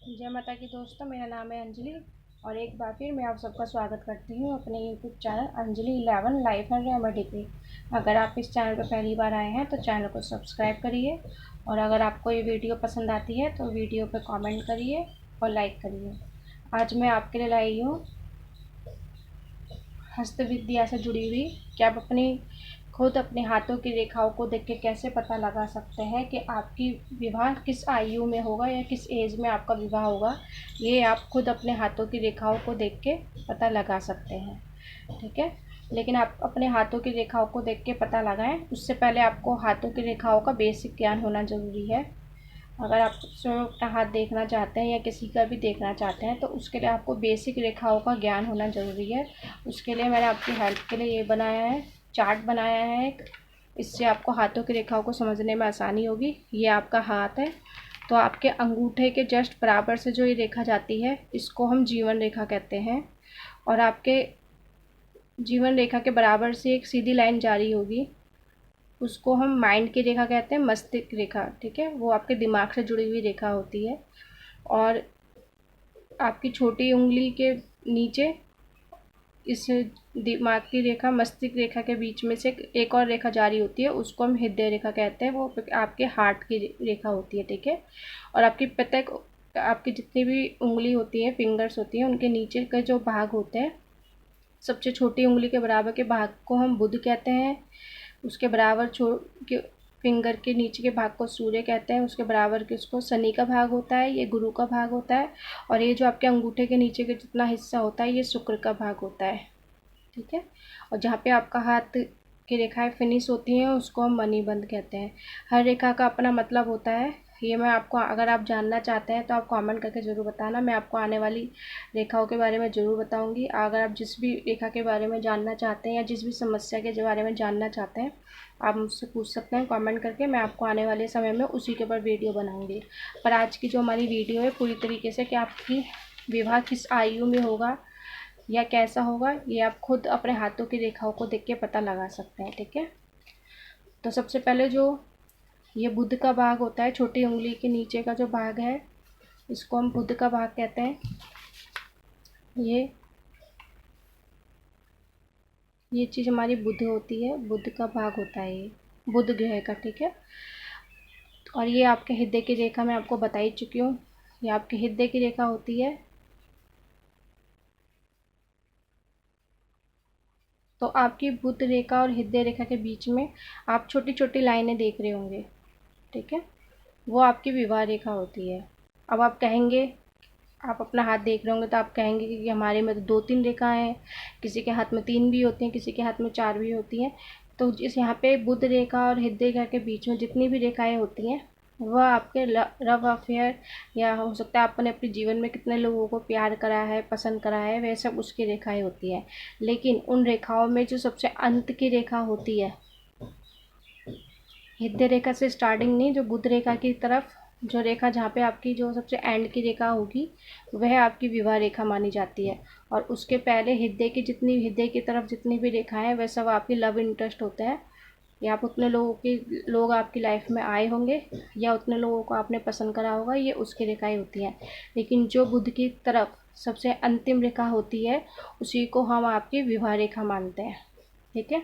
जय माता की दोस्तों, मेरा नाम है अंजलि और एक बार फिर मैं आप सबका स्वागत करती हूँ अपने YouTube channel Anjali 11 life and remedy पे। अगर आप इस चैनल पर पहली बार आए हैं तो चैनल को सब्सक्राइब करिए और अगर आपको ये वीडियो पसंद आती है तो वीडियो पर कमेंट करिए और लाइक करिए। आज मैं आपके लिए लाई हूँ हस्त विद्या से जुड़ी हुई कि आप खुद अपने हाथों की रेखाओं को देख के कैसे पता लगा सकते हैं कि आपकी विवाह किस आयु में होगा या किस एज में आपका विवाह होगा। ये आप खुद अपने हाथों की रेखाओं को देख के पता लगा सकते हैं, ठीक है। लेकिन आप अपने हाथों की रेखाओं को देख के पता लगाएं, उससे पहले आपको हाथों की रेखाओं का बेसिक ज्ञान होना ज़रूरी है। अगर आप स्वयं अपना हाथ देखना चाहते हैं या किसी का भी देखना चाहते हैं तो उसके लिए आपको बेसिक रेखाओं का ज्ञान होना ज़रूरी है। उसके लिए मैंने आपकी हेल्प के लिए ये बनाया है, चार्ट बनाया है एक। इससे आपको हाथों की रेखाओं को समझने में आसानी होगी। ये आपका हाथ है, तो आपके अंगूठे के जस्ट बराबर से जो ये रेखा जाती है इसको हम जीवन रेखा कहते हैं। और आपके जीवन रेखा के बराबर से एक सीधी लाइन जारी होगी, उसको हम माइंड की रेखा कहते हैं, मस्तिष्क रेखा, ठीक है। वो आपके दिमाग से जुड़ी हुई रेखा होती है। और आपकी छोटी उंगली के नीचे इस दिमाग की रेखा मस्तिष्क रेखा के बीच में से एक और रेखा जारी होती है, उसको हम हृदय रेखा कहते हैं। वो आपके हार्ट की रेखा होती है, ठीक है। और आपकी प्रत्येक आपकी जितनी भी उंगली होती है, फिंगर्स होती हैं, उनके नीचे के जो भाग होते हैं, सबसे छोटी उंगली के बराबर के भाग को हम बुध कहते हैं। उसके बराबर के फिंगर के नीचे के भाग को सूर्य कहते हैं। उसके बराबर के उसको शनि का भाग होता है, ये गुरु का भाग होता है। और ये जो आपके अंगूठे के नीचे के जितना हिस्सा होता है ये शुक्र का भाग होता है, ठीक है। और जहाँ पे आपका हाथ की रेखाएं फिनिश होती हैं उसको हम मणिबंध कहते हैं। हर रेखा का अपना मतलब होता है। ये मैं आपको, अगर आप जानना चाहते हैं तो आप कमेंट करके ज़रूर बताना, मैं आपको आने वाली रेखाओं के बारे में ज़रूर बताऊंगी। अगर आप जिस भी रेखा के बारे में जानना चाहते हैं या जिस भी समस्या के बारे में जानना चाहते हैं आप मुझसे पूछ सकते हैं कमेंट करके। मैं आपको आने वाले समय में उसी के ऊपर वीडियो बनाऊंगी। पर आज की जो हमारी वीडियो है पूरी तरीके से कि आपकी विवाह किस आयु में होगा या कैसा होगा, ये आप खुद अपने हाथों की रेखाओं को देख के पता लगा सकते हैं, ठीक है। तो सबसे पहले जो ये बुध का भाग होता है, छोटी उंगली के नीचे का जो भाग है इसको हम बुध का भाग कहते हैं। ये चीज़ हमारी बुध होती है, बुध का भाग होता है ये, बुध ग्रह का, ठीक है। और ये आपके हृदय की रेखा मैं आपको बता ही चुकी हूँ, ये आपके हृदय की रेखा होती है। तो आपकी बुध रेखा और हृदय रेखा के बीच में आप छोटी छोटी लाइनें देख रहे होंगे, ठीक है। वो आपकी विवाह रेखा होती है। अब आप कहेंगे, आप अपना हाथ देख रहे होंगे तो आप कहेंगे कि हमारे में तो 2-3 रेखाएं हैं, किसी के हाथ में 3 भी होती हैं, किसी के हाथ में 4 भी होती हैं। तो इस यहाँ पे बुध रेखा और हृदय रेखा के बीच में जितनी भी रेखाएं होती हैं वह आपके लव अफेयर, या हो सकता है आपने अपने जीवन में कितने लोगों को प्यार करा है, पसंद करा है, वह सब उसकी रेखाएं होती हैं। लेकिन उन रेखाओं में जो सबसे अंत की रेखा होती है, हृदय रेखा से स्टार्टिंग नहीं, जो बुध रेखा की तरफ जो रेखा, जहाँ पे आपकी जो सबसे एंड की रेखा होगी वह आपकी विवाह रेखा मानी जाती है। और उसके पहले हृदय की तरफ जितनी भी रेखाएं हैं वह सब आपकी लव इंटरेस्ट होते हैं, या आप उतने लोग आपकी लाइफ में आए होंगे या उतने लोगों को आपने पसंद करा होगा, ये उसकी रेखाएं होती हैं। लेकिन जो बुध की तरफ सबसे अंतिम रेखा होती है उसी को हम आपकी विवाह रेखा मानते हैं, ठीक है।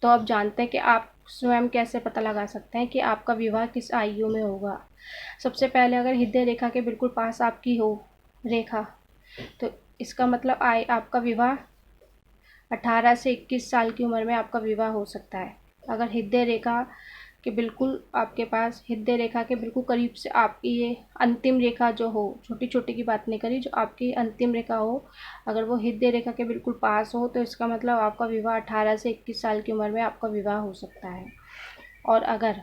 तो अब जानते हैं कि आप स्वयं कैसे पता लगा सकते हैं कि आपका विवाह किस आयु में होगा। सबसे पहले अगर हृदय रेखा के बिल्कुल पास आपकी हो रेखा, तो इसका मतलब आपका विवाह 18 से 21 साल की उम्र में आपका विवाह हो सकता है। अगर हृदय रेखा के बिल्कुल आपके पास, हृदय रेखा के बिल्कुल करीब से आपकी ये अंतिम रेखा जो हो, छोटी छोटी की बात नहीं करी, जो आपकी अंतिम रेखा हो, अगर वो हृदय रेखा के बिल्कुल पास हो तो इसका मतलब आपका विवाह 18 से 21 साल की उम्र में आपका विवाह हो सकता है। और अगर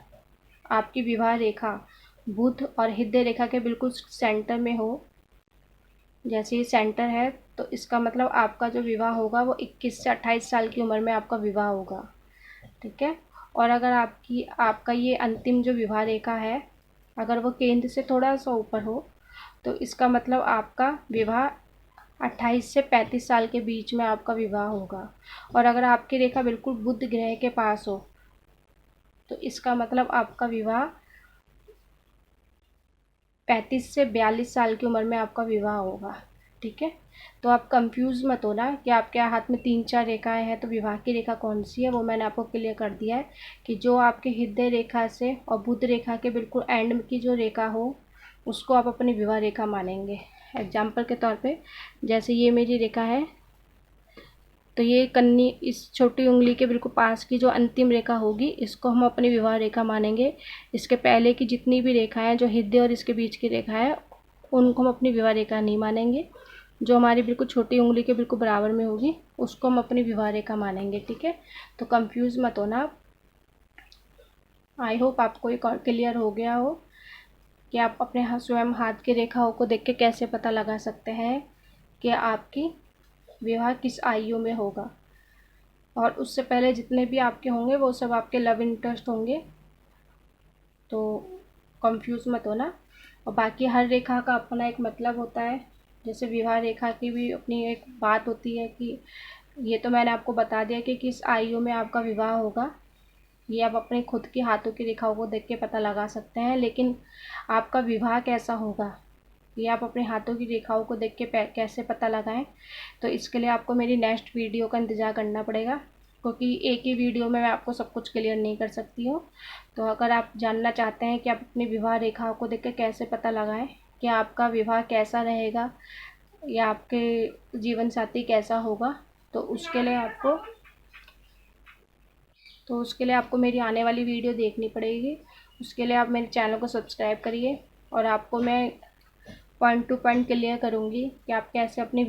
आपकी विवाह रेखा बुध और हृदय रेखा के बिल्कुल सेंटर में हो, जैसे ये सेंटर है, तो इसका मतलब आपका जो विवाह होगा वो 21 से 28 साल की उम्र में आपका विवाह होगा, ठीक है। और अगर आपका ये अंतिम जो विवाह रेखा है अगर वो केंद्र से थोड़ा सा ऊपर हो तो इसका मतलब आपका विवाह 28 से 35 साल के बीच में आपका विवाह होगा। और अगर आपकी रेखा बिल्कुल बुध ग्रह के पास हो तो इसका मतलब आपका विवाह 35 से 42 साल की उम्र में आपका विवाह होगा। ठीक है, तो आप कंफ्यूज मत होना कि आपके हाथ में 3-4 रेखाएं हैं तो विवाह की रेखा कौन सी है। वो मैंने आपको क्लियर कर दिया है कि जो आपके हृदय रेखा से और बुध रेखा के बिल्कुल एंड की जो रेखा हो उसको आप अपनी विवाह रेखा मानेंगे। एग्जाम्पल के तौर पे जैसे ये मेरी रेखा है, तो ये कन्नी इस छोटी उंगली के बिल्कुल पास की जो अंतिम रेखा होगी इसको हम अपनी विवाह रेखा मानेंगे। इसके पहले की जितनी भी रेखाएं जो हृदय और इसके बीच की रेखा है उनको हम अपनी विवाह रेखा नहीं मानेंगे। जो हमारी बिल्कुल छोटी उंगली के बिल्कुल बराबर में होगी उसको हम अपनी विवाह रेखा मानेंगे। ठीक है, तो कंफ्यूज मत होना आप। आई होप आपको एक और क्लियर हो गया हो कि आप अपने स्वयं हाथ की रेखाओं को देख के कैसे पता लगा सकते हैं कि आपकी विवाह किस आयु में होगा। और उससे पहले जितने भी आपके होंगे वो सब आपके लव इंटरेस्ट होंगे, तो कंफ्यूज मत होना। और बाकी हर रेखा का अपना एक मतलब होता है। जैसे विवाह रेखा की भी अपनी एक बात होती है कि ये तो मैंने आपको बता दिया कि किस आयु में आपका विवाह होगा, ये आप अपने खुद के हाथों की रेखाओं को देख के पता लगा सकते हैं। लेकिन आपका विवाह कैसा होगा ये आप अपने हाथों की रेखाओं को देख के कैसे पता लगाएं, तो इसके लिए आपको मेरी नेक्स्ट वीडियो का इंतज़ार करना पड़ेगा, क्योंकि एक ही वीडियो में मैं आपको सब कुछ क्लियर नहीं कर सकती हूँ। तो अगर आप जानना चाहते हैं कि आप अपनी विवाह रेखाओं को देख के कैसे पता लगाएं कि आपका विवाह कैसा रहेगा या आपके जीवन साथी कैसा होगा, तो उसके लिए आपको मेरी आने वाली वीडियो देखनी पड़ेगी। उसके लिए आप मेरे चैनल को सब्सक्राइब करिए और आपको मैं पॉइंट टू पॉइंट क्लियर करूँगी कि आप कैसे अपनी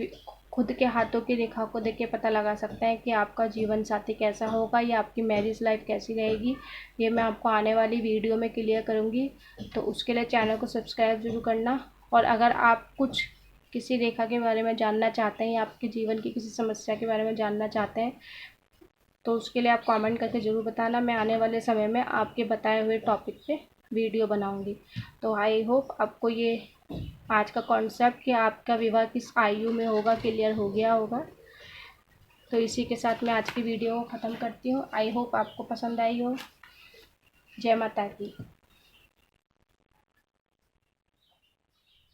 खुद के हाथों की रेखा को देख के पता लगा सकते हैं कि आपका जीवन साथी कैसा होगा या आपकी मैरिज लाइफ कैसी रहेगी। ये मैं आपको आने वाली वीडियो में क्लियर करूँगी, तो उसके लिए चैनल को सब्सक्राइब ज़रूर करना। और अगर आप कुछ किसी रेखा के बारे में जानना चाहते हैं या आपके जीवन की किसी समस्या के बारे में जानना चाहते हैं तो उसके लिए आप कमेंट करके ज़रूर बताना। मैं आने वाले समय में आपके बताए हुए टॉपिक पे वीडियो बनाऊंगी। तो आई होप आपको ये आज का कॉन्सेप्ट कि आपका विवाह किस आयु में होगा क्लियर हो गया होगा। तो इसी के साथ मैं आज की वीडियो को ख़त्म करती हूँ। आई होप आपको पसंद आई हो। जय माता की।